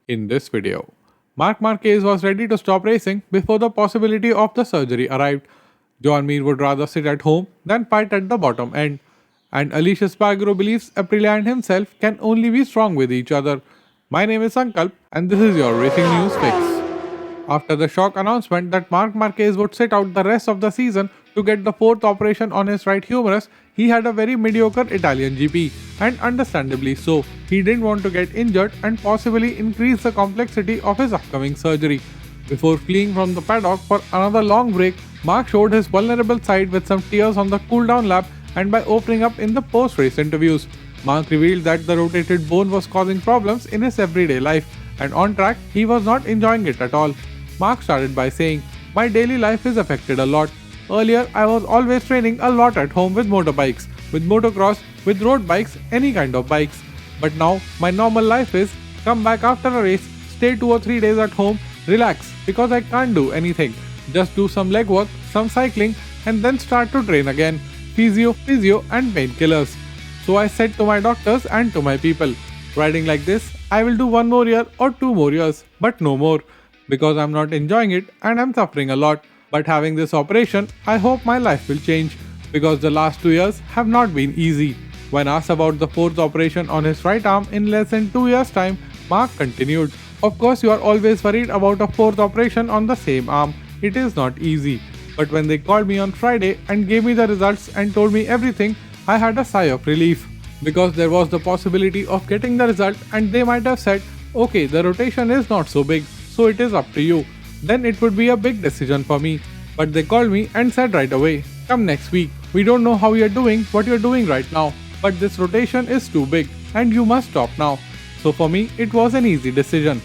In this video, Marc MARQUEZ was ready to stop racing before the possibility of the surgery arrived. Joan MIR would rather sit at home than fight at the bottom end. And Aleix Espargaro believes Aprilia and himself can only be strong with each other. My name is Sankalp and this is your Racing News Fix. After the shock announcement that Marc MARQUEZ would sit out the rest of the season to get the fourth operation on his right humerus, he had a very mediocre Italian GP, and understandably so. He didn't want to get injured and possibly increase the complexity of his upcoming surgery. Before fleeing from the paddock for another long break, Marc showed his vulnerable side with some tears on the cool-down lap and by opening up in the post-race interviews. Marc revealed that the rotated bone was causing problems in his everyday life, and on track, he was not enjoying it at all. Marc started by saying, "My daily life is affected a lot. Earlier, I was always training a lot at home with motorbikes, with motocross, with road bikes, any kind of bikes. But now, my normal life is come back after a race, stay 2 or 3 days at home, relax because I can't do anything. Just do some leg work, some cycling, and then start to train again. Physio, and painkillers." So I said to my doctors and to my people, riding like this, I will do 1 more year or 2 more years, but no more. Because I'm not enjoying it and I'm suffering a lot. But having this operation, I hope my life will change. Because the last 2 years have not been easy. When asked about the 4th operation on his right arm in less than 2 years' time, Marc continued, "Of course you are always worried about a 4th operation on the same arm. It is not easy. But when they called me on Friday and gave me the results and told me everything, I had a sigh of relief. Because there was the possibility of getting the result and they might have said, okay, the rotation is not so big, so it is up to you. Then it would be a big decision for me. But they called me and said right away, come next week. We don't know how you're doing what you're doing right now, but this rotation is too big and you must stop now. So for me, it was an easy decision."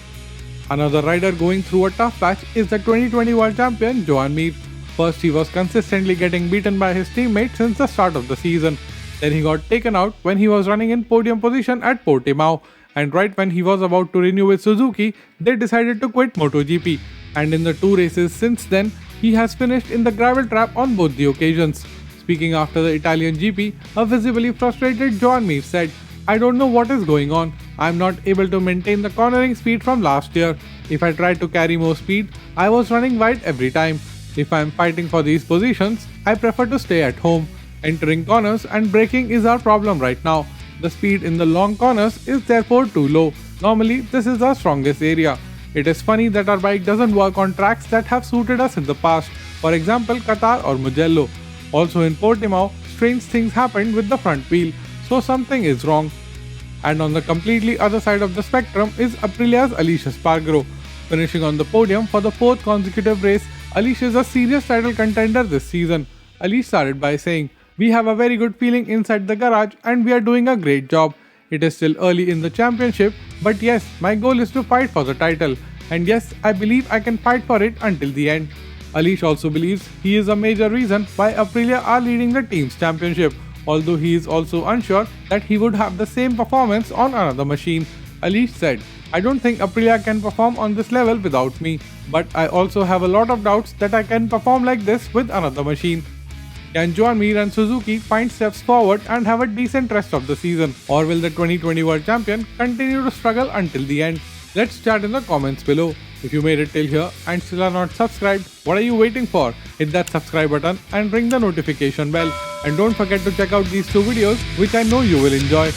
Another rider going through a tough patch is the 2020 World Champion Joan MIR. First, he was consistently getting beaten by his teammates since the start of the season. Then he got taken out when he was running in podium position at Portimao. And right when he was about to renew with Suzuki, they decided to quit Motogp. And in the 2 races since then, he has finished in the gravel trap on both the occasions. Speaking after the Italian GP, a visibly frustrated Joan MIR said, "I don't know what is going on. I'm not able to maintain the cornering speed from last year. If I tried to carry more speed, I was running wide every time. If I'm fighting for these positions, I prefer to stay at home. Entering corners and braking is our problem right now. The speed in the long corners is therefore too low. Normally, this is our strongest area. It is funny that our bike doesn't work on tracks that have suited us in the past, for example Qatar or Mugello. Also in Portimao, strange things happened with the front wheel, so something is wrong." And on the completely other side of the spectrum is Aprilia's Aleix Espargaro. Finishing on the podium for the 4th consecutive race, Aleix is a serious title contender this season. Aleix started by saying, "We have a very good feeling inside the garage and we are doing a great job. It is still early in the championship, but yes, my goal is to fight for the title. And yes, I believe I can fight for it until the end." Aleix also believes he is a major reason why Aprilia are leading the team's championship, although he is also unsure that he would have the same performance on another machine. Aleix said, "I don't think Aprilia can perform on this level without me, but I also have a lot of doubts that I can perform like this with another machine." Can Joan MIR and Suzuki find steps forward and have a decent rest of the season? Or will the 2020 World Champion continue to struggle until the end? Let's chat in the comments below. If you made it till here and still are not subscribed, what are you waiting for? Hit that subscribe button and ring the notification bell. And don't forget to check out these 2 videos which I know you will enjoy.